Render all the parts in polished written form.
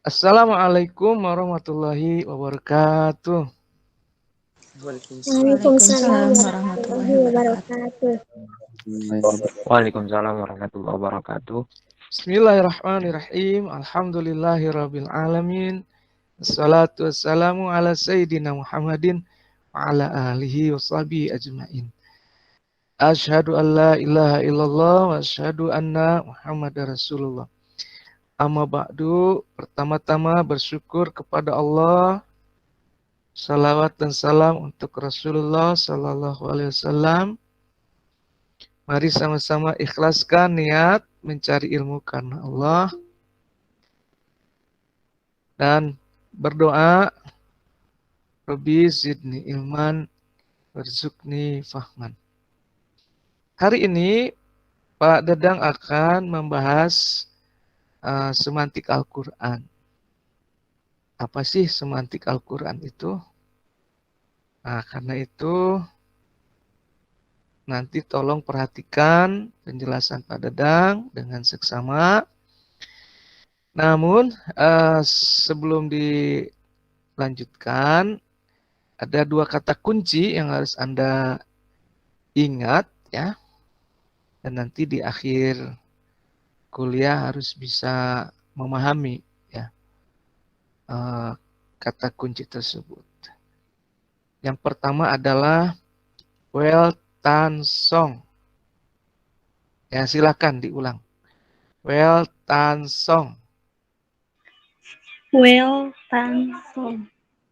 Assalamualaikum warahmatullahi wabarakatuh. Waalaikumsalam warahmatullahi wabarakatuh. Waalaikumsalam warahmatullahi wabarakatuh. Bismillahirrahmanirrahim. Alhamdulillahirabbil alamin. Wassalatu wassalamu ala sayyidina Muhammadin wa ala alihi washabihi ajmain. Asyhadu an la ilaha illallah wa asyhadu anna Muhammadar Rasulullah. Amma ba'du, pertama-tama bersyukur kepada Allah. Salawat dan salam untuk Rasulullah sallallahu alaihi wasallam. Mari sama-sama ikhlaskan niat mencari ilmu karena Allah dan berdoa, Rabbi zidni ilman warzuqni fahman. Hari ini Pak Dadang akan membahas semantik Al-Quran. Apa sih semantik Al-Quran itu? Nah, karena itu nanti tolong perhatikan penjelasan Pak Dadang dengan seksama. Namun sebelum dilanjutkan, ada dua kata kunci yang harus Anda ingat ya. Dan nanti di akhir kuliah harus bisa memahami ya kata kunci tersebut. Yang pertama adalah well tan song. Ya, silakan diulang. Well tan song. Well tan song.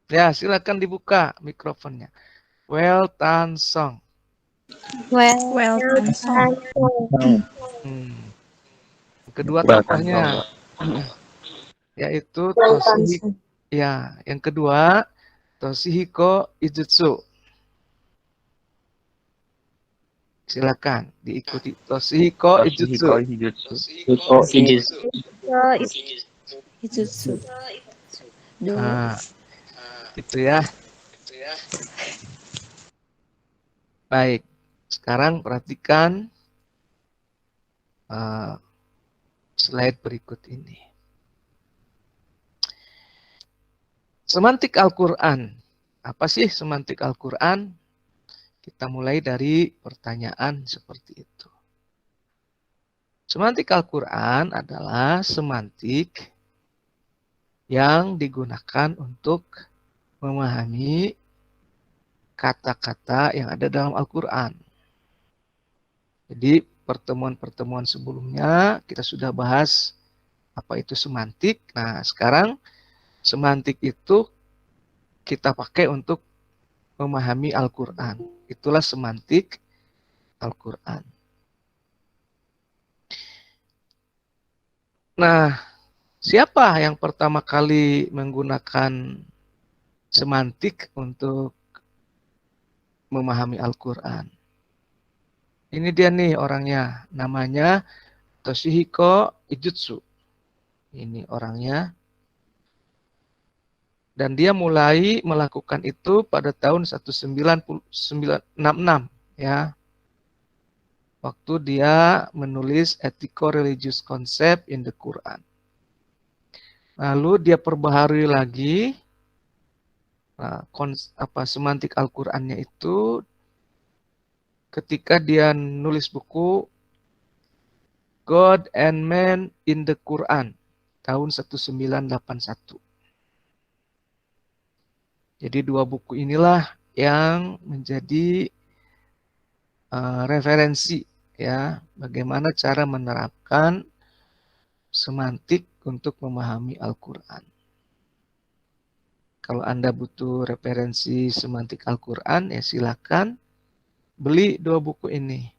Ya, silakan dibuka mikrofonnya. Well tan song. Well tan song. Kedua tokohnya yaitu Toshihiko. Ya, yang kedua Toshihiko Ijutsu. Silakan diikuti Toshihiko Ijutsu. Ijutsu. Nah, itu ya. Baik, sekarang perhatikan slide berikut ini. Semantik Al-Quran. Apa sih semantik Al-Quran? Kita mulai dari pertanyaan seperti itu. Semantik Al-Quran adalah semantik yang digunakan untuk memahami kata-kata yang ada dalam Al-Quran. Jadi pertemuan-pertemuan sebelumnya kita sudah bahas apa itu semantik. Nah, sekarang semantik itu kita pakai untuk memahami Al-Quran. Itulah semantik Al-Quran. Nah, siapa yang pertama kali menggunakan semantik untuk memahami Al-Quran? Ini dia nih orangnya. Namanya Toshihiko Ijutsu. Ini orangnya. Dan dia mulai melakukan itu pada tahun 1966 ya. Waktu dia menulis Ethico-Religious Concept in the Quran. Lalu dia perbaharui lagi semantik Al-Qur'annya itu ketika dia nulis buku God and Man in the Quran tahun 1981. Jadi dua buku inilah yang menjadi referensi ya bagaimana cara menerapkan semantik untuk memahami Al-Quran. Kalau Anda butuh referensi semantik Al-Quran, ya silakan beli dua buku ini.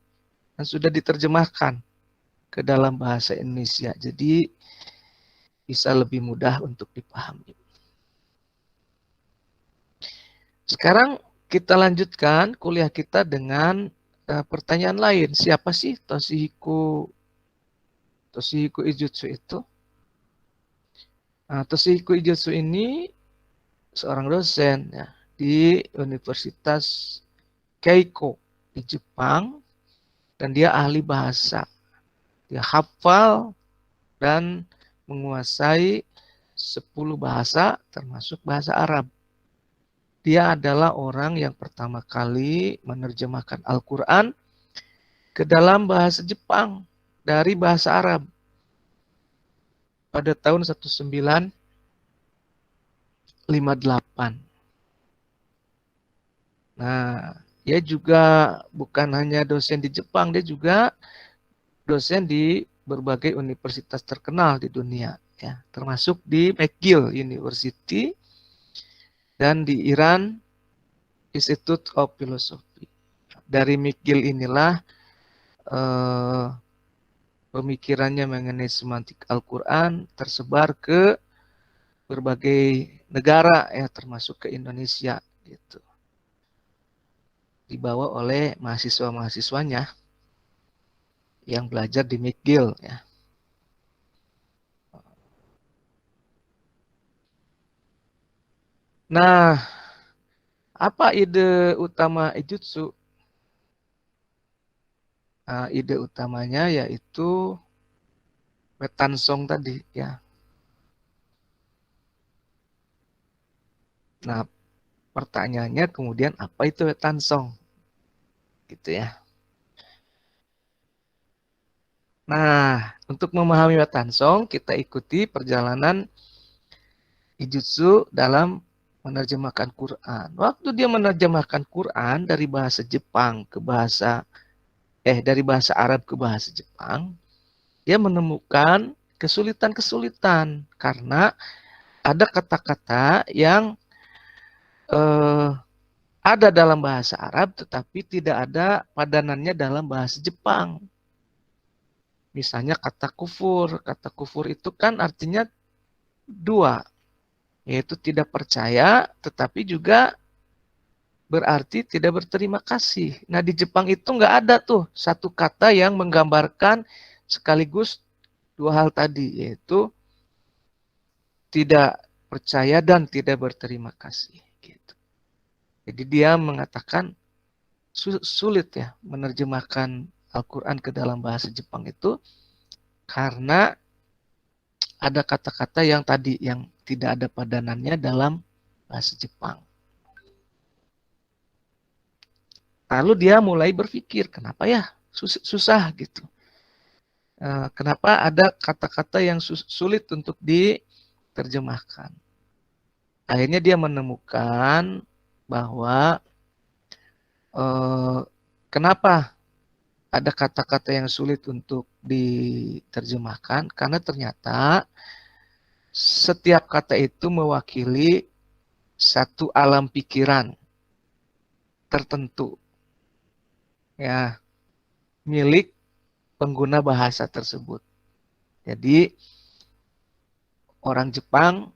Dan sudah diterjemahkan ke dalam bahasa Indonesia. Jadi bisa lebih mudah untuk dipahami. Sekarang kita lanjutkan kuliah kita dengan pertanyaan lain. Siapa sih Toshihiko Ijutsu itu? Toshihiko Ijutsu ini seorang dosen ya, di Universitas Keiko di Jepang, dan dia ahli bahasa. Dia hafal dan menguasai 10 bahasa termasuk bahasa Arab. Dia adalah orang yang pertama kali menerjemahkan Al-Quran ke dalam bahasa Jepang dari bahasa Arab pada tahun 1958. Nah, dia juga bukan hanya dosen di Jepang, dia juga dosen di berbagai universitas terkenal di dunia, ya, termasuk di McGill University dan di Iran Institute of Philosophy. Dari McGill inilah pemikirannya mengenai semantik Al-Quran tersebar ke berbagai negara, ya, termasuk ke Indonesia, gitu. Dibawa oleh mahasiswa-mahasiswanya yang belajar di McGill, ya. Nah, apa ide utama Ijutsu? Ide utamanya yaitu Wetansong tadi, ya. Nah, pertanyaannya kemudian apa itu Wetansong? Gitu ya. Nah, untuk memahami Wetansong, kita ikuti perjalanan Ijutsu dalam menerjemahkan Quran. Waktu dia menerjemahkan Quran dari bahasa Jepang ke dari bahasa Arab ke bahasa Jepang, dia menemukan kesulitan-kesulitan karena ada kata-kata yang ada dalam bahasa Arab tetapi tidak ada padanannya dalam bahasa Jepang. Misalnya kata kufur. Kata kufur itu kan artinya dua, yaitu tidak percaya tetapi juga berarti tidak berterima kasih. Nah, di Jepang itu nggak ada tuh satu kata yang menggambarkan sekaligus dua hal tadi, yaitu tidak percaya dan tidak berterima kasih. Gitu. Jadi dia mengatakan sulit ya menerjemahkan Al-Quran ke dalam bahasa Jepang itu karena ada kata-kata yang tadi yang tidak ada padanannya dalam bahasa Jepang. Lalu dia mulai berpikir, kenapa ya susah gitu. Kenapa ada kata-kata yang sulit untuk diterjemahkan. Akhirnya dia menemukan bahwa kenapa ada kata-kata yang sulit untuk diterjemahkan, karena ternyata setiap kata itu mewakili satu alam pikiran tertentu, ya, milik pengguna bahasa tersebut. Jadi orang Jepang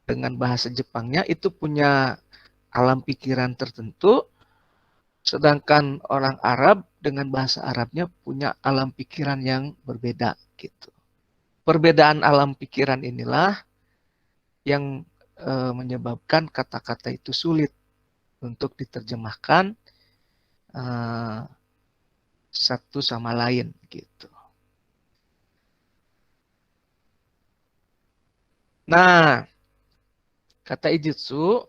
dengan bahasa Jepangnya itu punya alam pikiran tertentu, sedangkan orang Arab dengan bahasa Arabnya punya alam pikiran yang berbeda, gitu. Perbedaan alam pikiran inilah yang menyebabkan kata-kata itu sulit untuk diterjemahkan satu sama lain, gitu. Nah, kata Ijutsu,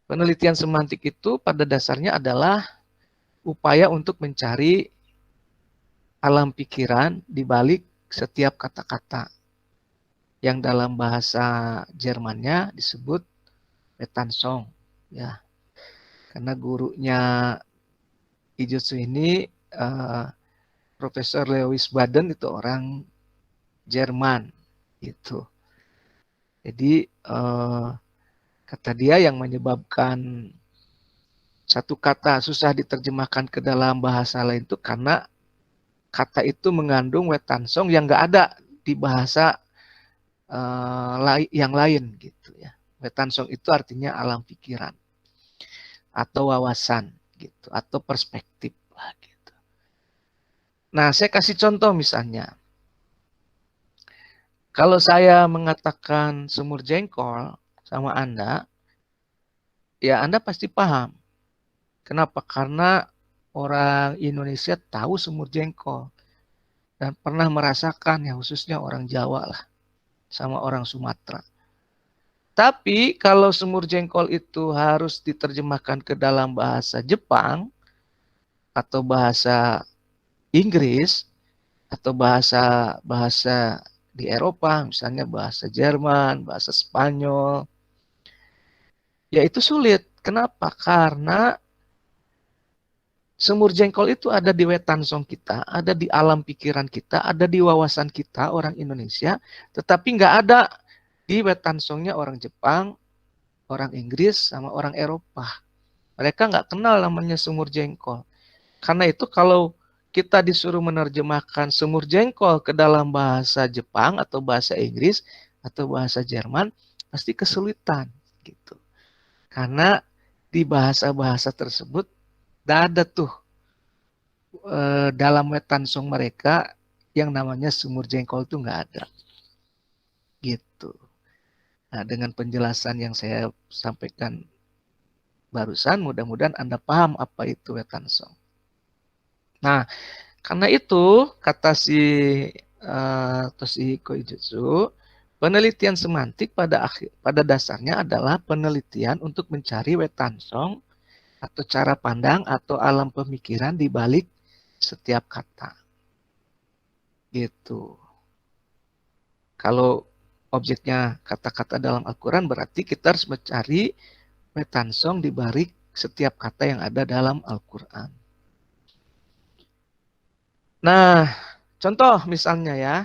penelitian semantik itu pada dasarnya adalah upaya untuk mencari alam pikiran di balik setiap kata-kata yang dalam bahasa Jermannya disebut Wetansong, ya. Karena gurunya Ijutsu ini Profesor Lewis Baden itu orang Jerman, gitu. Jadi kata dia yang menyebabkan satu kata susah diterjemahkan ke dalam bahasa lain itu karena kata itu mengandung Wetansong yang nggak ada di bahasa yang lain, gitu ya. Wetansong itu artinya alam pikiran atau wawasan, gitu, atau perspektif lah, gitu. Nah, saya kasih contoh misalnya. Kalau saya mengatakan semur jengkol sama Anda, ya Anda pasti paham. Kenapa? Karena orang Indonesia tahu semur jengkol dan pernah merasakan, ya khususnya orang Jawa lah. sama orang Sumatera. Tapi kalau semur jengkol itu harus diterjemahkan ke dalam bahasa Jepang atau bahasa Inggris atau bahasa di Eropa, misalnya bahasa Jerman, bahasa Spanyol, ya itu sulit. Kenapa? Karena semur jengkol itu ada di wetansong kita, ada di alam pikiran kita, ada di wawasan kita orang Indonesia, tetapi nggak ada di wetansongnya orang Jepang, orang Inggris, sama orang Eropa. Mereka nggak kenal namanya semur jengkol. Karena itu kalau kita disuruh menerjemahkan semur jengkol ke dalam bahasa Jepang atau bahasa Inggris atau bahasa Jerman, pasti kesulitan gitu. Karena di bahasa-bahasa tersebut tidak ada tuh dalam wetansong mereka yang namanya semur jengkol itu nggak ada. Gitu. Nah, dengan penjelasan yang saya sampaikan barusan, mudah-mudahan Anda paham apa itu wetansong. Nah, karena itu kata si Toshihiko Ijutsu, penelitian semantik pada dasarnya adalah penelitian untuk mencari wetansong atau cara pandang atau alam pemikiran di balik setiap kata. Gitu. Kalau objeknya kata-kata dalam Al-Quran, berarti kita harus mencari wetansong di balik setiap kata yang ada dalam Al-Quran. Nah, contoh misalnya ya,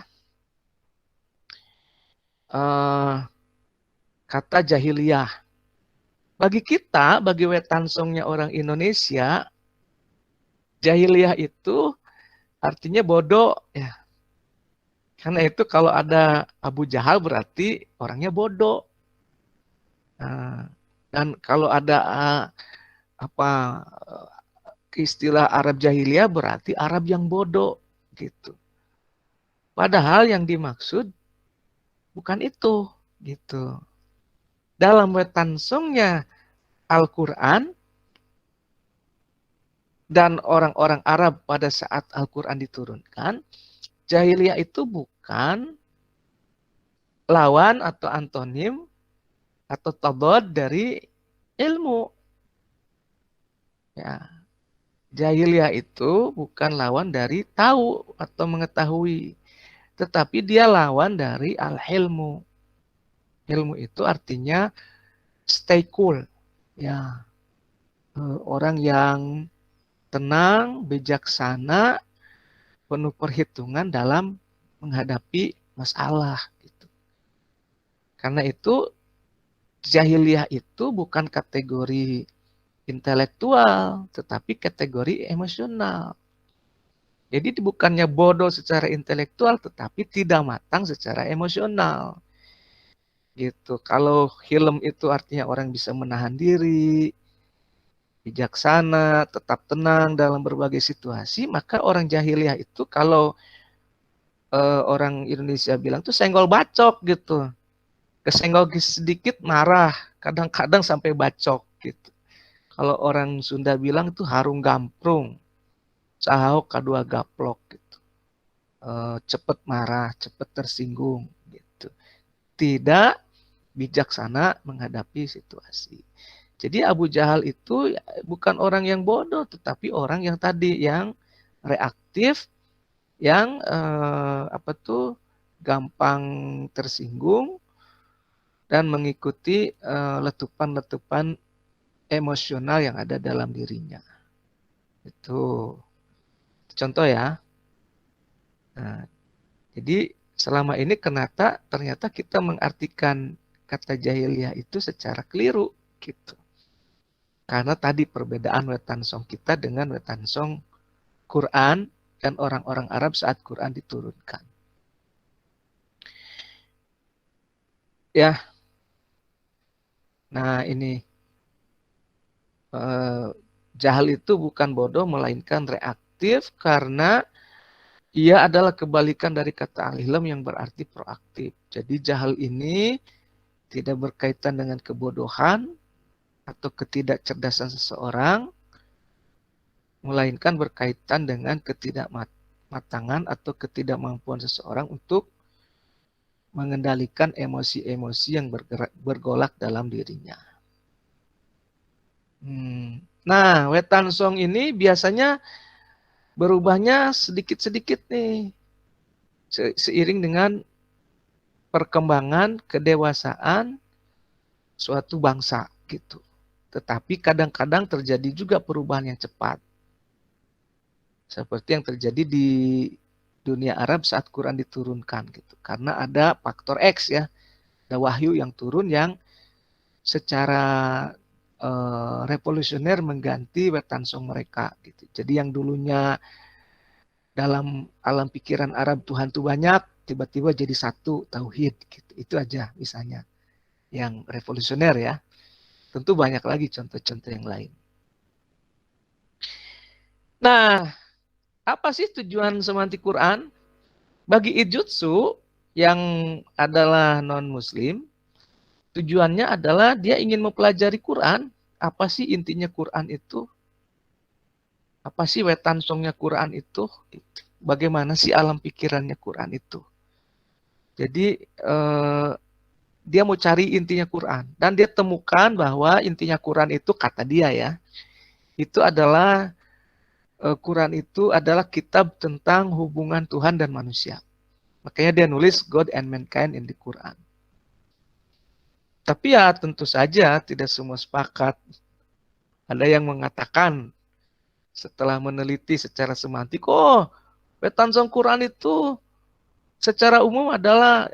kata jahiliyah. Bagi kita, bagi wetansongnya orang Indonesia, jahiliyah itu artinya bodoh ya. Karena itu kalau ada Abu Jahal berarti orangnya bodoh. Nah, dan kalau ada istilah Arab jahiliyah berarti Arab yang bodoh gitu. Padahal yang dimaksud bukan itu gitu. Dalam wetansongnya Al-Quran dan orang-orang Arab pada saat Al-Quran diturunkan, jahiliyah itu bukan lawan atau antonim atau tadad dari ilmu. Ya, jahiliyah itu bukan lawan dari tahu atau mengetahui, tetapi dia lawan dari al-hilmu. Ilmu itu artinya stay cool. Ya, orang yang tenang, bijaksana, penuh perhitungan dalam menghadapi masalah. Gitu. Karena itu jahiliyah itu bukan kategori intelektual, tetapi kategori emosional. Jadi bukannya bodoh secara intelektual, tetapi tidak matang secara emosional. Gitu. Kalau hilm itu artinya orang bisa menahan diri, bijaksana, tetap tenang dalam berbagai situasi, maka orang jahiliyah itu kalau orang Indonesia bilang tuh senggol bacok gitu. Kesenggol sedikit marah, kadang-kadang sampai bacok gitu. Kalau orang Sunda bilang itu harung gamprung, sahau kadua gaplok gitu. Cepet marah, cepet tersinggung gitu. Tidak bijaksana menghadapi situasi. Jadi Abu Jahal itu bukan orang yang bodoh, tetapi orang yang tadi yang reaktif, yang gampang tersinggung dan mengikuti letupan-letupan emosional yang ada dalam dirinya. Itu contoh ya. Nah, jadi selama ini ternyata kita mengartikan kata jahiliyah itu secara keliru gitu. Karena tadi perbedaan wetansong kita dengan wetansong Quran dan orang-orang Arab saat Quran diturunkan. Ya. Nah, ini jahal itu bukan bodoh melainkan reaktif karena ia adalah kebalikan dari kata al-hilm yang berarti proaktif. Jadi jahal ini tidak berkaitan dengan kebodohan atau ketidakcerdasan seseorang, melainkan berkaitan dengan ketidakmatangan atau ketidakmampuan seseorang untuk mengendalikan emosi-emosi yang bergolak dalam dirinya. Nah, wetan song ini biasanya berubahnya sedikit-sedikit nih, seiring dengan perkembangan kedewasaan suatu bangsa gitu. Tetapi kadang-kadang terjadi juga perubahan yang cepat. Seperti yang terjadi di dunia Arab saat Quran diturunkan gitu. Karena ada faktor X ya. Ada wahyu yang turun yang secara revolusioner mengganti wetan song mereka gitu. Jadi yang dulunya dalam alam pikiran Arab Tuhan itu banyak, tiba-tiba jadi satu, tauhid gitu. Itu aja misalnya yang revolusioner ya. Tentu banyak lagi contoh-contoh yang lain. Nah, apa sih tujuan semantik Quran? Bagi Ijutsu yang adalah non-muslim, tujuannya adalah dia ingin mempelajari Quran. Apa sih intinya Quran itu? Apa sih wetan songnya Quran itu? Bagaimana sih alam pikirannya Quran itu? Jadi dia mau cari intinya Quran. Dan dia temukan bahwa intinya Quran itu, kata dia ya, itu adalah Quran itu adalah kitab tentang hubungan Tuhan dan manusia. Makanya dia nulis God and Mankind in the Quran. Tapi ya tentu saja tidak semua sepakat. Ada yang mengatakan setelah meneliti secara semantik, oh wetan song Quran itu secara umum adalah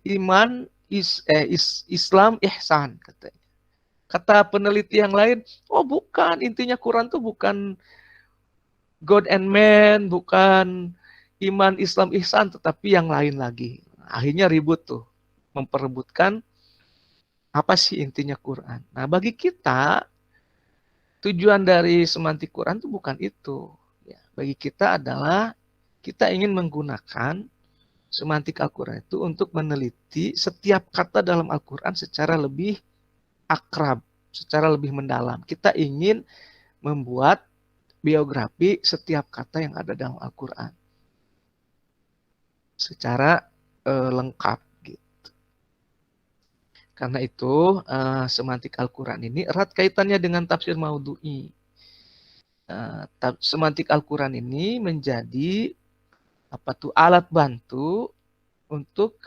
iman, Islam, ihsan katanya. Kata peneliti yang lain, oh bukan, intinya Quran itu bukan God and Man, bukan iman, Islam, ihsan, tetapi yang lain lagi. Akhirnya ribut tuh, memperebutkan apa sih intinya Quran. Nah bagi kita, tujuan dari semantik Quran itu bukan itu. Ya, bagi kita adalah kita ingin menggunakan semantik Al-Quran itu untuk meneliti setiap kata dalam Al-Quran secara lebih akrab, secara lebih mendalam. Kita ingin membuat biografi setiap kata yang ada dalam Al-Quran secara lengkap gitu. Karena itu semantik Al-Quran ini erat kaitannya dengan tafsir maudhu'i. Semantik Al-Quran ini menjadi alat bantu untuk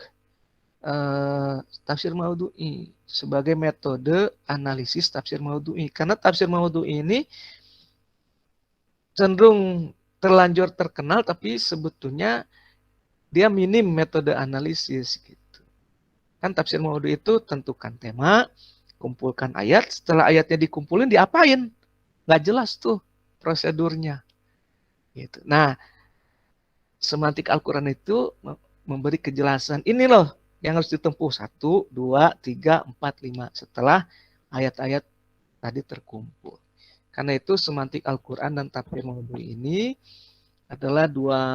tafsir maudhu'i sebagai metode analisis tafsir maudhu'i. Karena tafsir maudhu'i ini cenderung terlanjur terkenal, tapi sebetulnya dia minim metode analisis gitu. Kan tafsir maudhu'i itu tentukan tema, kumpulkan ayat, setelah ayatnya dikumpulin diapain? Nggak jelas tuh prosedurnya. Gitu. Nah, semantik Al-Quran itu memberi kejelasan. Ini loh yang harus ditempuh 1, 2, 3, 4, 5 setelah ayat-ayat tadi terkumpul. Karena itu semantik Al-Quran dan tafsir maudhu'i ini adalah dua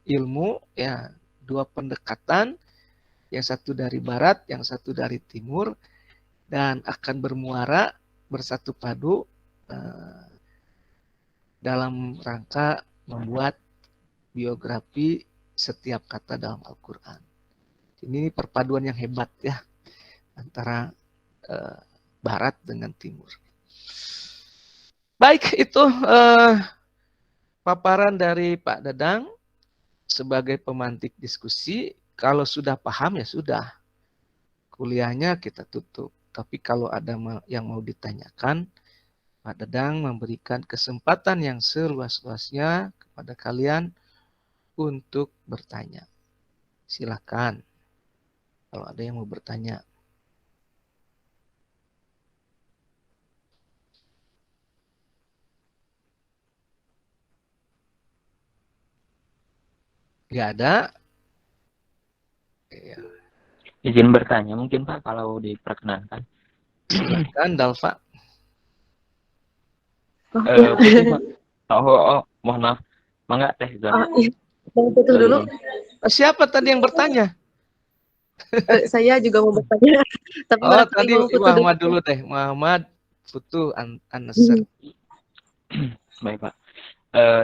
ilmu ya, dua pendekatan, yang satu dari barat, yang satu dari timur, dan akan bermuara bersatu padu dalam rangka membuat biografi setiap kata dalam Al-Quran. Ini perpaduan yang hebat ya antara barat dengan timur. Baik, itu paparan dari Pak Dadang sebagai pemantik diskusi. Kalau sudah paham ya sudah, kuliahnya kita tutup. Tapi kalau ada yang mau ditanyakan, Pak Dadang memberikan kesempatan yang seluas-luasnya kepada kalian untuk bertanya. Silakan kalau ada yang mau bertanya. Nggak ada? Ya. Izin bertanya mungkin Pak kalau diperkenankan. Silakan Dalfa. Mohon maaf. Mangga Teh Zon. Itu dulu. Siapa tadi yang bertanya? Saya juga mau bertanya. Tapi tadi Muhammad dulu Teh. Muhammad Putu An-Nasr. Baik Pak.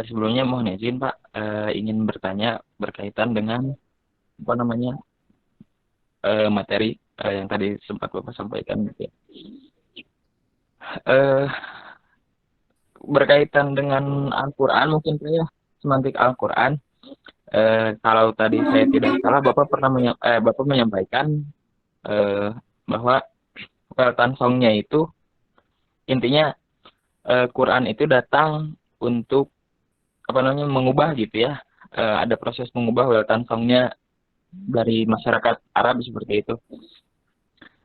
Sebelumnya mohon izin Pak, ingin bertanya berkaitan dengan apa namanya materi yang tadi sempat Bapak sampaikan gitu ya. Eh, Berkaitan dengan Al-Quran mungkin saya semantik Al-Quran. Kalau tadi saya tidak salah Bapak menyampaikan eh, bahwa Weltan Songnya itu intinya Quran itu datang untuk apa namanya mengubah gitu ya. Ada proses mengubah Weltan Songnya dari masyarakat Arab seperti itu.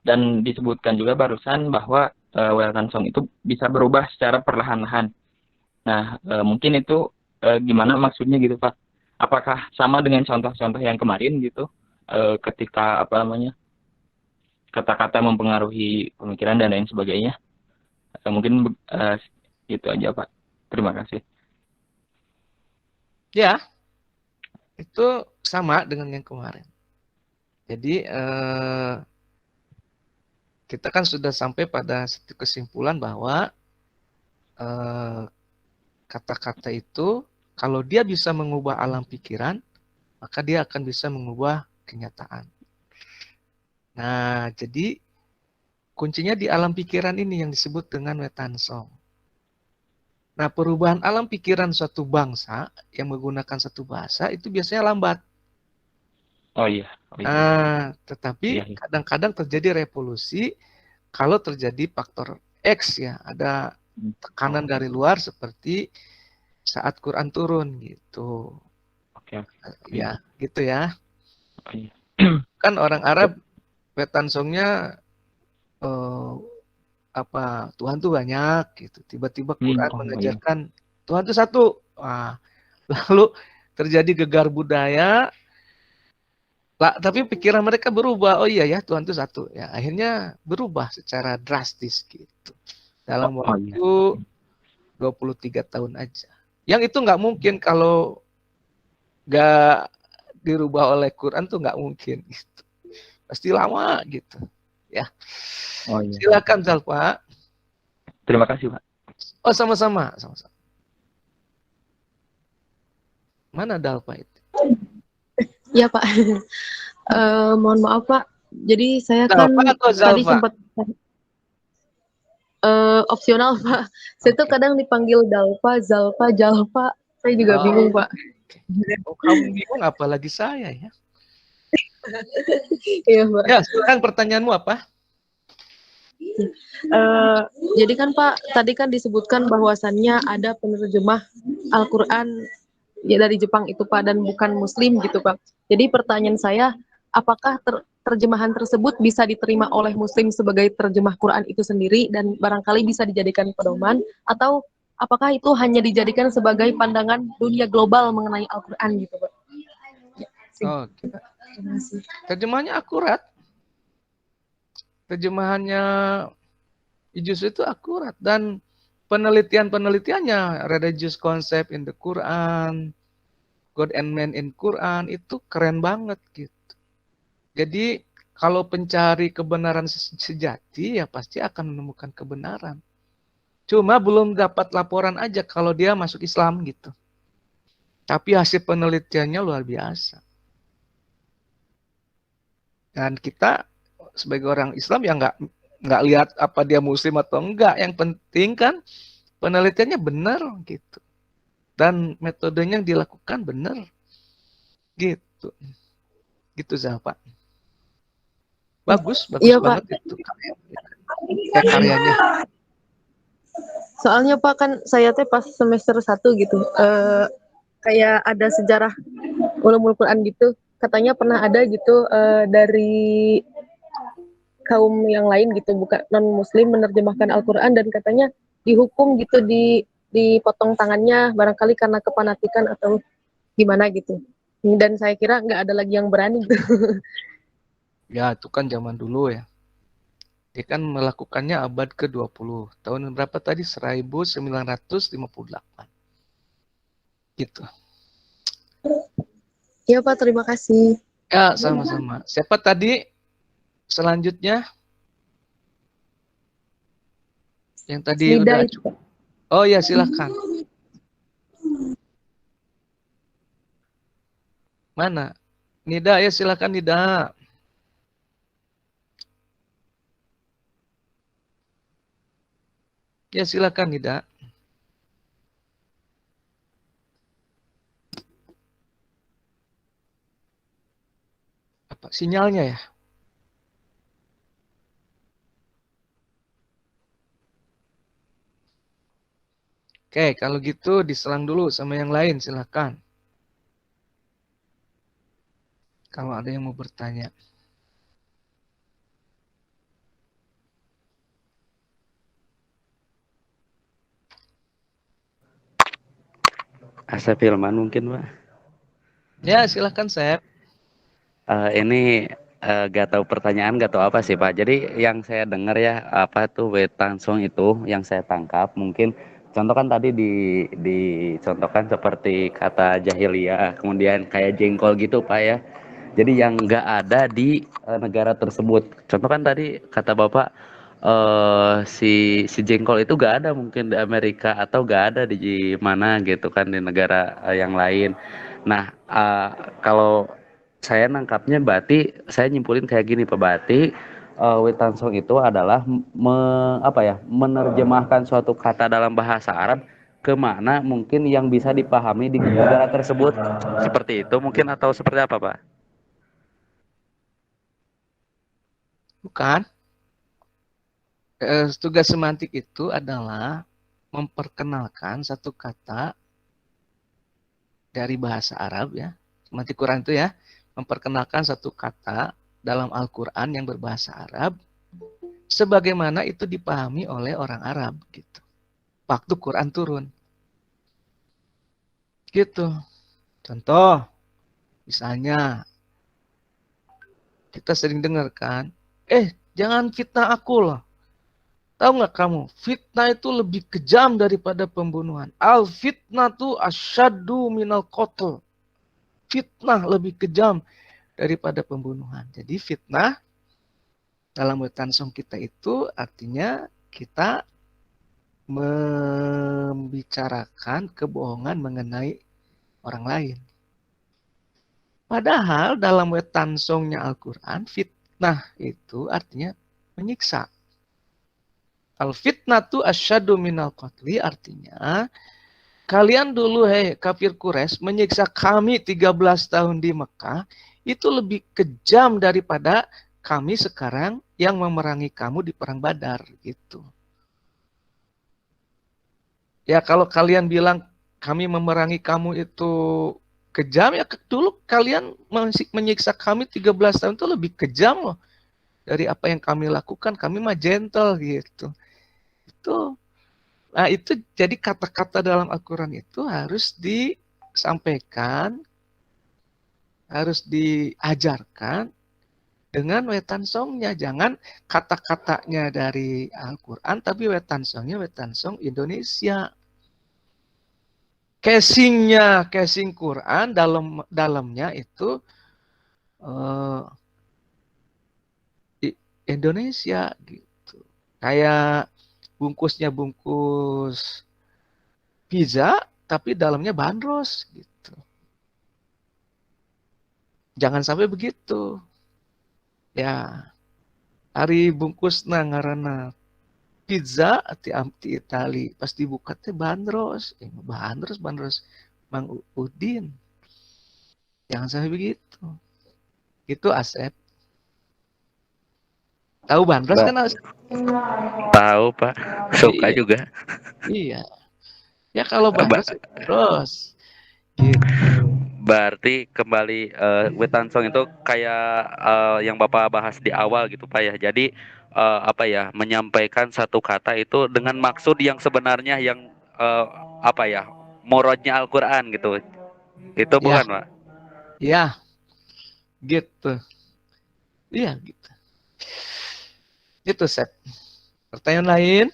Dan disebutkan juga barusan bahwa Weltan Song itu bisa berubah secara perlahan-lahan. Nah, mungkin itu gimana maksudnya gitu Pak? Apakah sama dengan contoh-contoh yang kemarin gitu? Ketika apa namanya kata-kata mempengaruhi pemikiran dan lain sebagainya? Mungkin itu aja Pak. Terima kasih. Ya, itu sama dengan yang kemarin. Jadi kita kan sudah sampai pada satu kesimpulan bahwa kata-kata itu kalau dia bisa mengubah alam pikiran, maka dia akan bisa mengubah kenyataan. Nah, jadi kuncinya di alam pikiran ini yang disebut dengan wetansong. Nah, perubahan alam pikiran suatu bangsa yang menggunakan satu bahasa itu biasanya lambat. Oh iya. Tetapi Iya. kadang-kadang terjadi revolusi kalau terjadi faktor X ya, ada tekanan dari luar seperti saat Quran turun gitu. Oke. Ya, gitu ya. Oh, iya. Kan orang Arab wetansongnya Tuhan tuh banyak gitu. Tiba-tiba Quran Iya. mengajarkan Tuhan itu satu. Lalu terjadi gegar budaya. Tapi pikiran mereka berubah. Oh iya ya, Tuhan itu satu. Ya, akhirnya berubah secara drastis gitu. Dalam Iya. waktu 23 tahun aja. Yang itu nggak mungkin kalau nggak dirubah oleh Quran tuh nggak mungkin gitu. Pasti lama gitu. Ya. Oh iya. Silakan Zalfa. Terima kasih Pak. Oh sama-sama. Mana Dalfa itu? Iya Pak. Mohon maaf Pak. Jadi saya Dalfa kan atau tadi Zalfa? sempat opsional Pak. Saya tuh kadang dipanggil Dalfa, Zalfa, Jalfa. Saya juga bingung Pak. Oh, kamu bingung apalagi saya ya. Iya Pak. Ya, silakan pertanyaanmu apa? Jadi kan Pak, tadi kan disebutkan bahwasannya ada penerjemah Al-Quran ya dari Jepang itu Pak dan bukan Muslim gitu Pak. Jadi pertanyaan saya, apakah terjemahan tersebut bisa diterima oleh Muslim sebagai terjemah Quran itu sendiri dan barangkali bisa dijadikan pedoman, atau apakah itu hanya dijadikan sebagai pandangan dunia global mengenai Al-Quran gitu Pak? Ya, Oke. Terjemahannya akurat. Terjemahannya Ijuz itu akurat dan penelitiannya religious concept in the Quran, God and Man in Quran itu keren banget gitu. Jadi kalau pencari kebenaran sejati ya pasti akan menemukan kebenaran. Cuma belum dapat laporan aja kalau dia masuk Islam gitu. Tapi hasil penelitiannya luar biasa. Dan kita sebagai orang Islam ya nggak lihat apa dia Muslim atau enggak. Yang penting kan penelitiannya benar gitu. Dan metodenya yang dilakukan benar. Gitu. Gitu Zahpa. Bagus iya, banget Pak. itu karyanya. Soalnya Pak kan saya teh pas semester 1 gitu, kayak ada sejarah ulumul Quran gitu, katanya pernah ada gitu dari kaum yang lain gitu, bukan non Muslim menerjemahkan Al-Quran dan katanya dihukum gitu, dipotong tangannya barangkali karena kepanatikan atau gimana gitu. Dan saya kira nggak ada lagi yang berani gitu. Ya itu kan zaman dulu ya. Dia kan melakukannya abad ke-20. Tahun berapa tadi? 1958. Gitu. Iya Pak, terima kasih. Ya, sama-sama. Siapa tadi selanjutnya? Yang tadi Lidah udah itu. Oh ya, silahkan. Mana? Nida, ya silakan Nida. Ya silakan Nida. Apa sinyalnya ya? Oke, kalau gitu diserang dulu sama yang lain, silakan. Kalau ada yang mau bertanya. Asep Hilman mungkin Pak. Ya, silakan Sep. Ini gak tahu pertanyaan, gak tahu apa sih Pak. Jadi yang saya dengar ya apa tuh wetan song itu yang saya tangkap mungkin contoh kan tadi dicontohkan seperti kata jahiliyah, kemudian kayak jengkol gitu Pak ya. Jadi yang nggak ada di negara tersebut. Contoh kan tadi kata Bapak si jengkol itu nggak ada mungkin di Amerika atau nggak ada di mana gitu kan di negara yang lain. Nah, kalau saya nangkapnya berarti saya nyimpulin kayak gini Pak Bati, wetan song itu adalah menerjemahkan suatu kata dalam bahasa Arab kemana mungkin yang bisa dipahami di negara tersebut, seperti itu mungkin atau seperti apa Pak? Bukan. Tugas semantik itu adalah memperkenalkan satu kata dari bahasa Arab ya. Semantik Quran itu ya, memperkenalkan satu kata dalam Al-Quran yang berbahasa Arab sebagaimana itu dipahami oleh orang Arab gitu. Waktu Quran turun. Gitu. Contoh, misalnya kita sering dengar kan, jangan fitnah aku loh. Tahu nggak kamu, fitnah itu lebih kejam daripada pembunuhan. Al fitnah tu asyaddu minal qatl. Fitnah lebih kejam daripada pembunuhan. Jadi fitnah dalam wetan song kita itu artinya kita membicarakan kebohongan mengenai orang lain. Padahal dalam wetan songnya Al-Quran, fitnah itu artinya menyiksa. Al-fitnatu asyadu minal qatli artinya kalian dulu kafir Quraisy menyiksa kami 13 tahun di Mekah itu lebih kejam daripada kami sekarang yang memerangi kamu di perang Badar gitu. Ya kalau kalian bilang kami memerangi kamu itu kejam ya dulu kalian menyiksa kami 13 tahun itu lebih kejam loh dari apa yang kami lakukan. Kami mah gentle gitu. Nah itu jadi kata-kata dalam Al-Quran itu harus disampaikan, harus diajarkan dengan wetan songnya. Jangan kata-katanya dari Al-Quran, tapi wetan songnya wetan song Indonesia. Casing Quran dalamnya itu Indonesia gitu. Kayak bungkusnya bungkus pizza, tapi dalamnya bandros gitu. Jangan sampai begitu. Ya, hari bungkus ngaranna pizza ti Itali pas dibuka teh bandros. Bandros Mang Udin. Jangan sampai begitu. Itu Asep. Tahu bandros kan Asep? Tahu Pak, suka Iya. juga. Iya. Ya kalau bandros terus gitu. Berarti kembali wetan song itu kayak yang Bapak bahas di awal gitu Pak ya. Jadi menyampaikan satu kata itu dengan maksud yang sebenarnya yang muradnya Al-Qur'an gitu. Itu Ya, bukan Pak? ya, gitu. Iya, gitu. Itu Sep. Pertanyaan lain?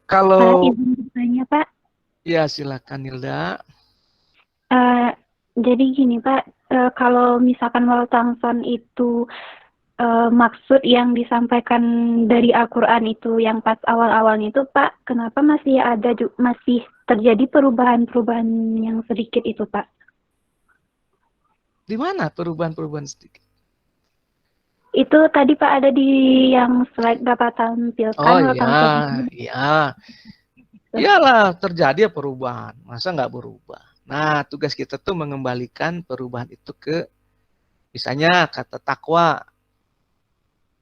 Kalau izin bertanya Pak. ya silakan Nilda. Jadi gini Pak, kalau misalkan Waltangson itu maksud yang disampaikan dari Al-Quran itu yang pas awal-awalnya itu Pak, kenapa masih masih terjadi perubahan-perubahan yang sedikit itu Pak? Di mana perubahan-perubahan sedikit? Itu tadi Pak ada di yang slide Bapak tampilkan. Oh iya. Iyalah terjadi perubahan. Masa nggak berubah? Nah, tugas kita tuh mengembalikan perubahan itu ke misalnya kata takwa.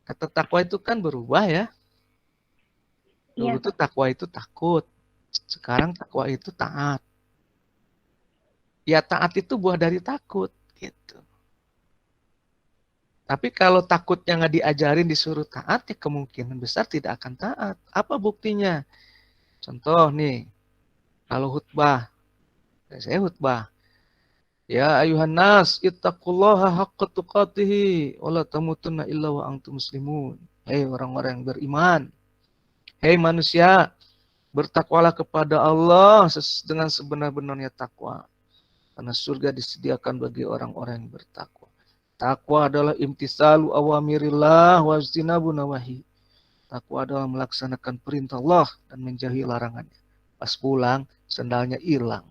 Kata takwa itu kan berubah ya. Dulu tuh takwa itu takut. Sekarang takwa itu taat. Ya taat itu buah dari takut gitu. Tapi kalau takutnya nggak diajarin disuruh taat, ya kemungkinan besar tidak akan taat. Apa buktinya? Contoh nih, kalau khutbah, saya khutbah. Ya ayuhan nas, ittaqullaha haqqa tuqatih, wa la tamutunna illa wa antum muslimun. Hei orang-orang yang beriman. Hei manusia, bertakwalah kepada Allah dengan sebenar-benarnya takwa. Karena surga disediakan bagi orang-orang yang bertakwa. Takwa adalah imtisalu awamirillah wa ijtinabu nawahi. Takwa adalah melaksanakan perintah Allah dan menjauhi larangannya. Pas pulang, sendalnya hilang.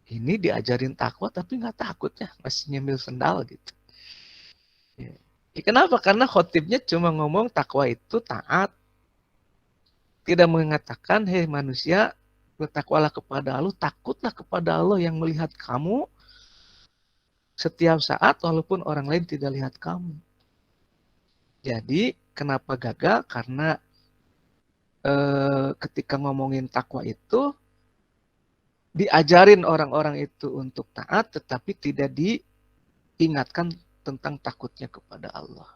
Ini diajarin takwa tapi nggak takut ya, masih nyemil sendal gitu. Ya, kenapa? Karena khotibnya cuma ngomong takwa itu taat. Tidak mengatakan, hei manusia, bertakwalah kepada Allah, takutlah kepada Allah yang melihat kamu setiap saat walaupun orang lain tidak lihat kamu. Jadi kenapa gagal? Karena ketika ngomongin takwa itu diajarin orang-orang itu untuk taat, tetapi tidak diingatkan tentang takutnya kepada Allah.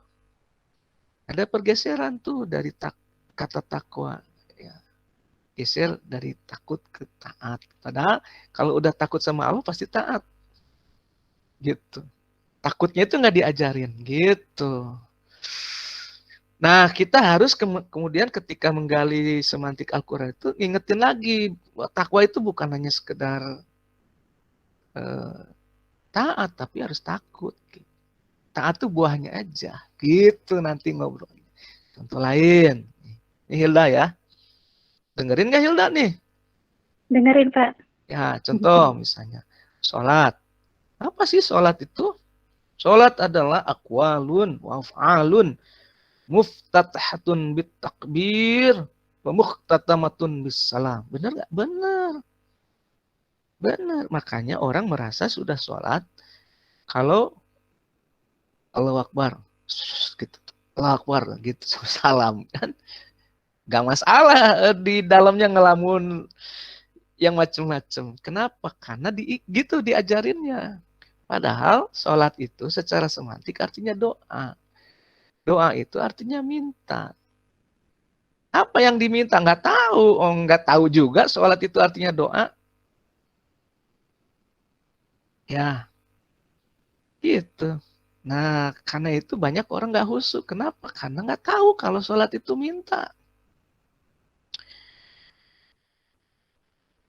Ada pergeseran tuh dari kata takwa, ya. Geser dari takut ke taat. Padahal kalau udah takut sama Allah pasti taat, gitu. Takutnya itu nggak diajarin, gitu. Nah, kita harus kemudian ketika menggali semantik Al-Quran itu ngingetin lagi, takwa itu bukan hanya sekedar taat, tapi harus takut. Taat itu buahnya aja, gitu nanti ngobrolnya. Contoh lain, ini Hilda ya. Dengerin nggak Hilda nih? Dengerin Pak. Ya, contoh misalnya, sholat. Apa sih sholat itu? Sholat adalah aqwalun wa af'alun muftatahatun bit takbir wa muhtatamatun bis salam. Benar nggak? Benar. Benar. Makanya orang merasa sudah sholat kalau Allahu Akbar gitu. Allahu Akbar gitu salam kan. Gak masalah di dalamnya ngelamun yang macam-macam. Kenapa? Karena gitu diajarinnya. Padahal sholat itu secara semantik artinya doa. Doa itu artinya minta. Apa yang diminta? Nggak tahu. Oh, nggak tahu juga sholat itu artinya doa. Ya, gitu. Nah, karena itu banyak orang nggak khusyuk. Kenapa? Karena nggak tahu kalau sholat itu minta.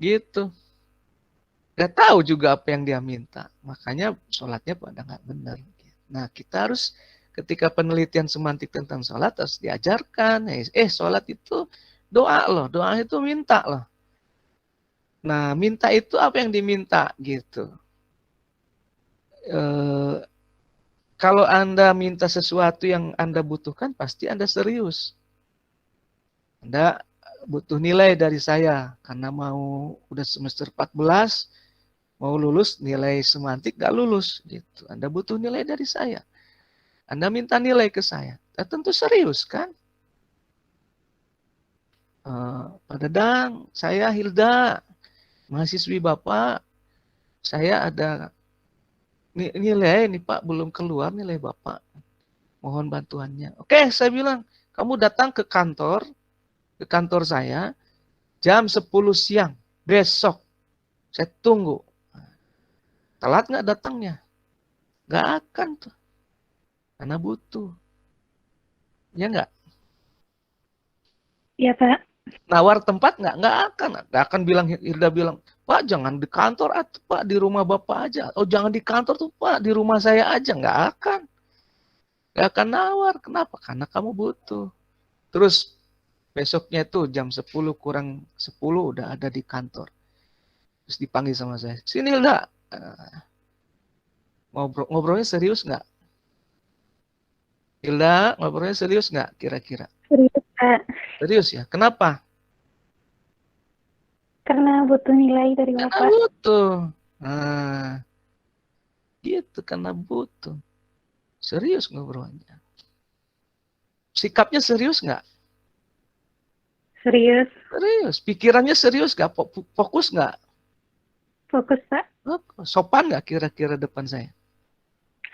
Gitu. Nggak tahu juga apa yang dia minta. Makanya sholatnya pada nggak benar. Nah, kita harus ketika penelitian semantik tentang sholat harus diajarkan. Sholat itu doa loh. Doa itu minta loh. Nah, minta itu apa yang diminta gitu. Kalau Anda minta sesuatu yang Anda butuhkan, pasti Anda serius. Anda butuh nilai dari saya karena mau udah semester 14 mau lulus nilai semantik gak lulus gitu. Anda butuh nilai dari saya. Anda minta nilai ke saya. Tentu serius kan? Pak Dadang, saya Hilda, mahasiswi Bapak. Saya ada nilai nih Pak, belum keluar nilai Bapak. Mohon bantuannya. Oke, saya bilang, kamu datang ke kantor saya jam 10 siang besok. Saya tunggu. Telat nggak datangnya? Nggak akan tuh. Karena butuh. Ya nggak? Iya Pak. Nawar tempat nggak? Nggak akan. Nggak akan bilang, Hilda bilang, Pak jangan di kantor atau Pak di rumah Bapak aja. Oh jangan di kantor tuh Pak, di rumah saya aja. Nggak akan. Gak akan nawar. Kenapa? Karena kamu butuh. Terus besoknya itu jam 10 kurang 10 udah ada di kantor. Terus dipanggil sama saya. Sini Hilda. Ngobrolnya serius nggak? Hilda, ngobrolnya serius nggak kira-kira? Serius, Kak. Serius ya? Kenapa? Karena butuh nilai dari Karena Bapak. butuh. Nah, gitu karena butuh. Serius ngobrolnya. Sikapnya serius nggak? Serius. Serius. Pikirannya serius nggak? Fokus nggak? Fokus, Pak. Sopan nggak kira-kira depan saya?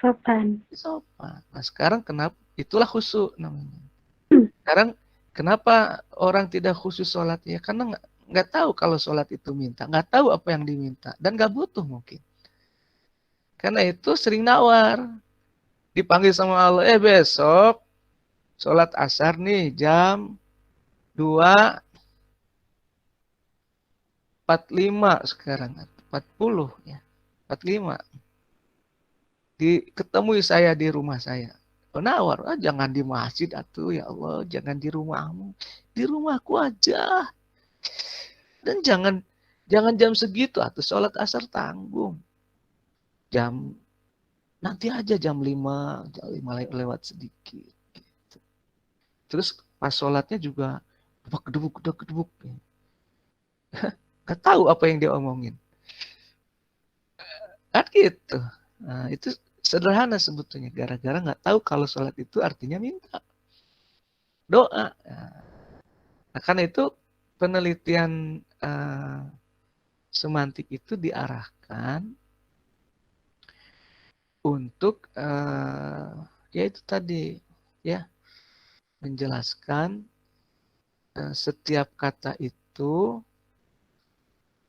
Sopan. Sopan. Nah sekarang kenapa? Itulah khusyuk namanya. Sekarang kenapa orang tidak khusyuk sholatnya? Karena nggak tahu kalau sholat itu minta. Nggak tahu apa yang diminta. Dan nggak butuh mungkin. Karena itu sering nawar. Dipanggil sama Allah. Besok sholat asar nih jam 2.45 sekarang. 40 ya. 45. Ketemui saya di rumah saya. Penawar, jangan di masjid atuh ya Allah, jangan di rumahmu. Di rumahku aja. Dan jangan jam segitu atuh sholat asar tanggung. Nanti aja jam 5 lewat sedikit. Gitu. Terus pas sholatnya juga kedebuk. Gak tahu apa yang dia omongin. Kan gitu. Nah, itu sederhana sebetulnya. Gara-gara nggak tahu kalau sholat itu artinya minta. Doa. Nah, karena itu penelitian semantik itu diarahkan untuk ya itu tadi ya menjelaskan setiap kata itu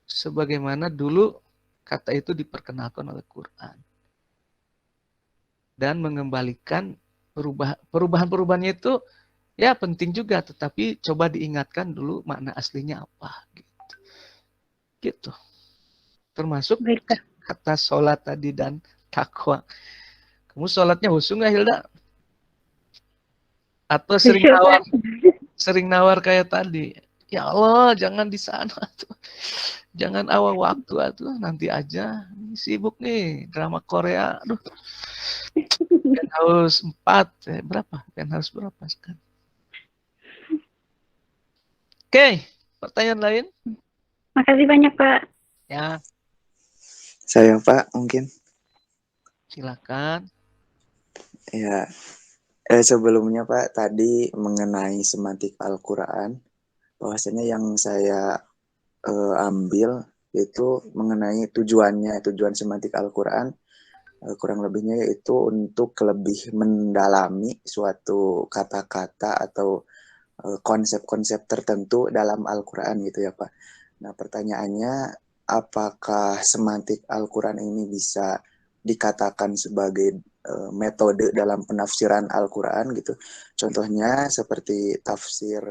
sebagaimana dulu kata itu diperkenalkan oleh Quran dan mengembalikan perubahan-perubahannya itu ya penting juga, tetapi coba diingatkan dulu makna aslinya apa gitu. Termasuk kata sholat tadi dan takwa. Kamu sholatnya khusyuk nggak Hilda? Atau sering nawar kayak tadi? Ya Allah, jangan di sana tuh. Jangan awal waktu atuh, nanti aja. Sibuk nih drama Korea. Aduh. Penthouse 4 berapa? Penthouse berapa sekarang? Oke, pertanyaan lain? Makasih banyak, Pak. Ya. Saya Pak, mungkin. Silakan. Ya, sebelumnya Pak, tadi mengenai semantik Al-Quran, bahwasanya yang saya ambil itu mengenai tujuan semantik Al-Quran, kurang lebihnya yaitu untuk lebih mendalami suatu kata-kata atau konsep-konsep tertentu dalam Al-Quran gitu ya Pak. Nah pertanyaannya, apakah semantik Al-Quran ini bisa dikatakan sebagai metode dalam penafsiran Al-Quran gitu? Contohnya seperti tafsir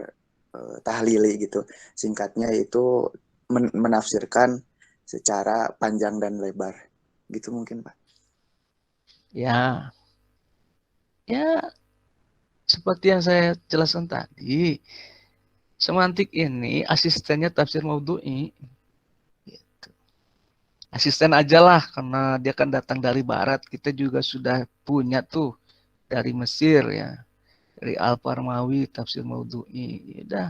tahlili gitu. Singkatnya itu menafsirkan secara panjang dan lebar. Gitu mungkin Pak. Ya. Ya, seperti yang saya jelaskan tadi, semantik ini asistennya tafsir maudhu'i. Gitu. Asisten aja lah, karena dia kan datang dari barat. Kita juga sudah punya tuh dari Mesir ya. Dari Al-Farmawi, tafsir maudhu'i. Ya udah,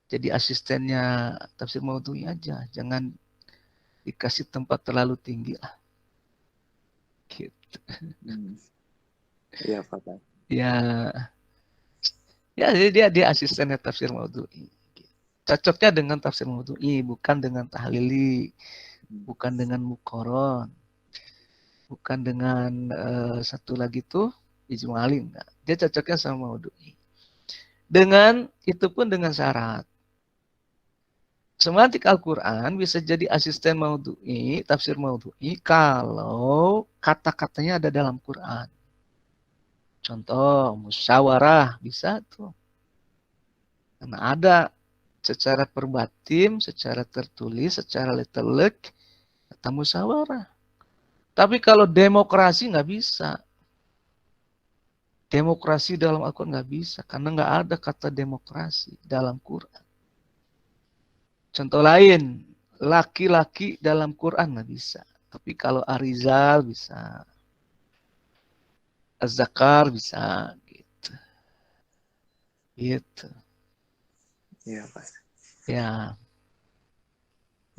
jadi asistennya tafsir maudhu'i aja. Jangan dikasih tempat terlalu tinggi lah. Gitu. Iya Pak. Ya, jadi dia asistennya tafsir maudhu'i. Cocoknya dengan tafsir maudhu'i, bukan dengan tahlili, bukan dengan muqaron, bukan dengan satu lagi tuh ijmali. Enggak. Dia cocoknya sama maudhu'i. Dengan itu pun dengan syarat. Semantik Al-Quran bisa jadi asisten maudhu'i, tafsir maudhu'i kalau kata-katanya ada dalam Quran. Contoh, musyawarah bisa tuh. Karena ada secara perbatim, secara tertulis, secara letterlek, kata musyawarah. Tapi kalau demokrasi nggak bisa. Demokrasi dalam Al-Quran nggak bisa, karena nggak ada kata demokrasi dalam Quran. Contoh lain, laki-laki dalam Quran nggak bisa. Tapi kalau Arizal bisa, Az-Zakar bisa, gitu. Gitu. Iya, Pak. Ya,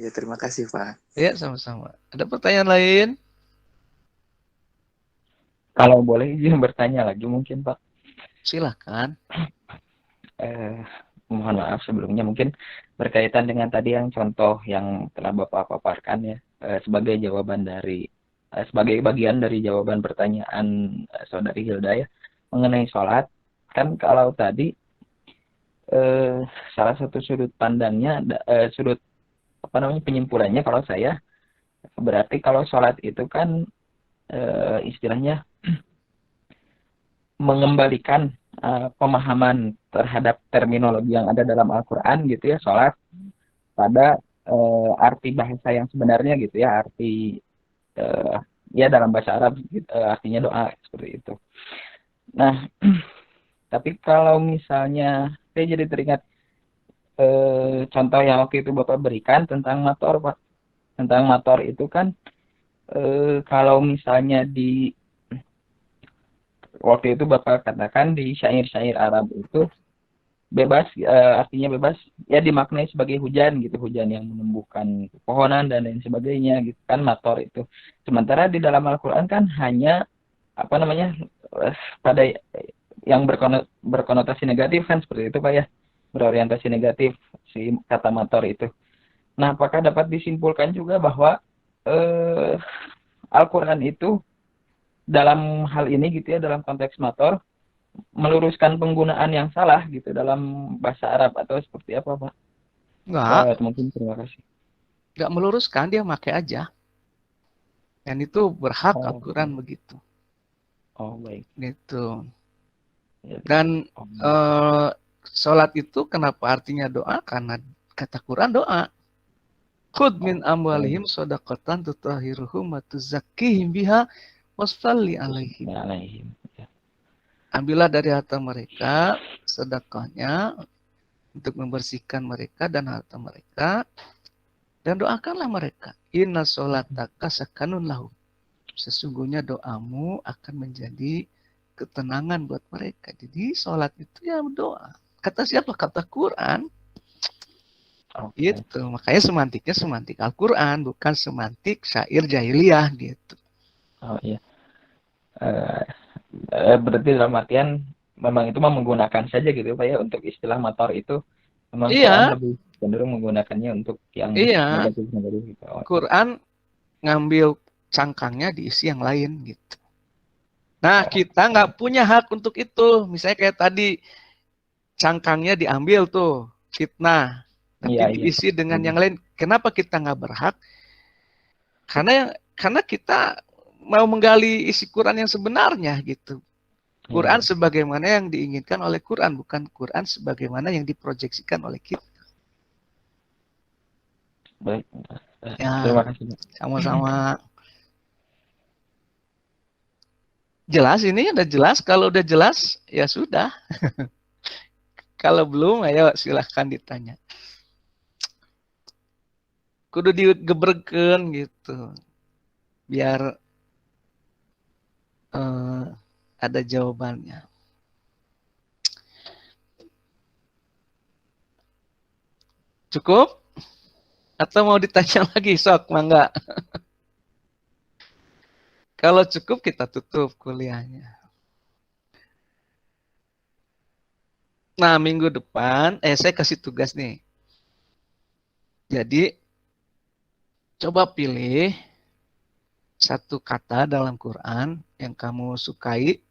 Ya, terima kasih, Pak. ya sama-sama. Ada pertanyaan lain? Kalau boleh izin bertanya lagi mungkin Pak. Silahkan. Mohon maaf sebelumnya mungkin berkaitan dengan tadi yang contoh yang telah Bapak paparkan ya, sebagai jawaban dari sebagai bagian dari jawaban pertanyaan Saudari Hilda ya mengenai sholat. Kan kalau tadi salah satu sudut pandangnya sudut apa namanya penyimpulannya kalau saya berarti kalau sholat itu kan istilahnya mengembalikan pemahaman terhadap terminologi yang ada dalam Al-Quran gitu ya, sholat pada arti bahasa yang sebenarnya gitu ya, arti ya dalam bahasa Arab gitu, artinya doa seperti itu. Nah, tapi kalau misalnya saya jadi teringat contoh yang waktu itu Bapak berikan tentang motor Pak, tentang motor itu kan kalau misalnya di waktu itu Bapak katakan di syair-syair Arab itu bebas, artinya bebas ya dimaknai sebagai hujan gitu, hujan yang menumbuhkan pepohonan dan lain sebagainya gitu kan motor itu. Sementara di dalam Al-Quran kan hanya apa namanya pada yang berkonotasi negatif kan seperti itu Pak ya, berorientasi negatif si kata motor itu. Nah, apakah dapat disimpulkan juga bahwa Al-Quran itu dalam hal ini gitu ya, dalam konteks motor meluruskan penggunaan yang salah gitu dalam bahasa Arab atau seperti apa Pak? Enggak, Mungkin terima kasih. enggak meluruskan, dia pakai aja. Dan itu berhak Oh, Al-Quran begitu. oh baik. Gitu. Ya, Dan sholat itu kenapa artinya doa? Karena kata Quran doa. Khud min amwalihim shadaqatan tutahhiruhum wa tuzakkihim biha wassalli alaihim. Ya. Ambillah dari harta mereka sedekahnya untuk membersihkan mereka dan harta mereka, dan doakanlah mereka. Inna sholataka sakanun lahum. Sesungguhnya doamu akan menjadi ketenangan buat mereka. Jadi sholat itu ya doa. Kata siapa? Kata Quran. Okay. Gitu. Makanya semantiknya semantik Al-Quran, bukan semantik syair jahiliyah gitu. Oh iya. Berarti dalam artian memang itu menggunakan saja gitu Pak ya untuk istilah motor itu. Memang Quran lebih cenderung menggunakannya untuk yang negatif-negatif gitu. Quran ngambil cangkangnya diisi yang lain gitu. Nah, kita nggak punya hak untuk itu. Misalnya kayak tadi, cangkangnya diambil tuh, fitnah. Tapi diisi dengan yang lain. Kenapa kita nggak berhak? Karena kita mau menggali isi Quran yang sebenarnya gitu. Quran sebagaimana yang diinginkan oleh Quran, bukan Quran sebagaimana yang diproyeksikan oleh kita. Baik. Ya, terima kasih. Sama-sama. Jelas ini udah jelas. Kalau udah jelas, ya sudah. Kalau belum, ayo silahkan ditanya. Kudu digeberken gitu. Biar ada jawabannya. Cukup? Atau mau ditanya lagi? Sok, mangga. Kalau cukup kita tutup kuliahnya. Nah, minggu depan, saya kasih tugas nih. Jadi, coba pilih satu kata dalam Quran yang kamu sukai,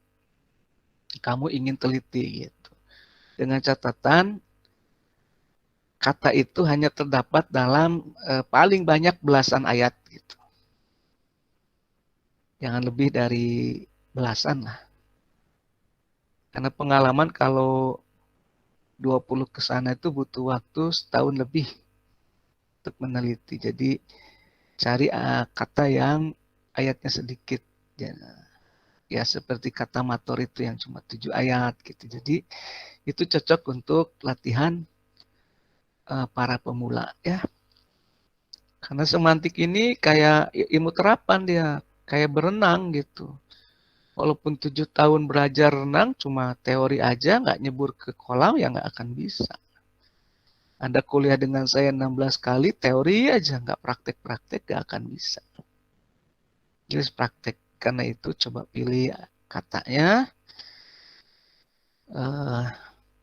kamu ingin teliti gitu. Dengan catatan, kata itu hanya terdapat dalam paling banyak belasan ayat gitu. Jangan lebih dari belasan lah. Karena pengalaman kalau 20 ke sana itu butuh waktu setahun lebih untuk meneliti. Jadi cari kata yang ayatnya sedikit. ya seperti kata mator itu yang cuma 7 ayat gitu. Jadi itu cocok untuk latihan para pemula ya. Karena semantik ini kayak ilmu terapan dia, kayak berenang gitu. Walaupun 7 tahun belajar renang, cuma teori aja, nggak nyebur ke kolam, ya nggak akan bisa. Anda kuliah dengan saya 16 kali, teori aja, nggak praktek-praktek, nggak akan bisa. Jadi praktek. Karena itu coba pilih katanya,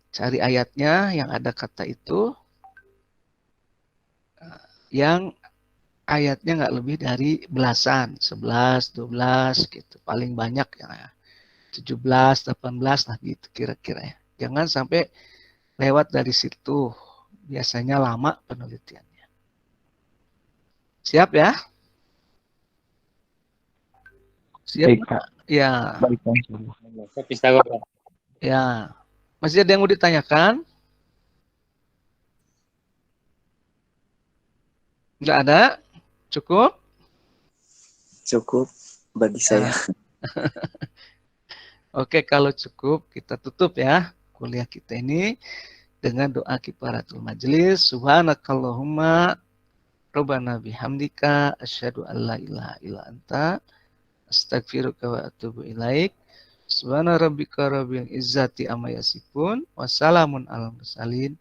cari ayatnya yang ada kata itu, yang ayatnya nggak lebih dari belasan, 11, 12 gitu. Paling banyak ya 17, 18 lah gitu kira-kira ya. Jangan sampai lewat dari situ. Biasanya lama penelitiannya. Siap ya? Siap? Baik, Pak. Ya. Baik, Pak. Ya. Masih ada yang mau ditanyakan? Nggak ada? Cukup? Cukup bagi saya. Oke, kalau cukup kita tutup ya kuliah kita ini dengan doa kifaratul majelis. Subhanakallahumma rabbana bihamdika asyhadu an la ilaha illa anta astaghfiruka wa atubu ilaik. Subhana rabbika rabbil izzati amma yasifun wassalamun alal mursalin.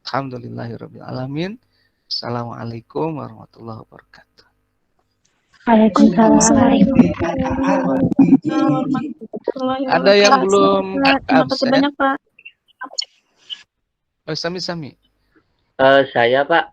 Alhamdulillahirabbil alamin. Assalamualaikum warahmatullahi wabarakatuh. Waalaikumsalam. Ada yang belum Terima kasih absen? banyak, Pak. Sami-sami. Saya Pak,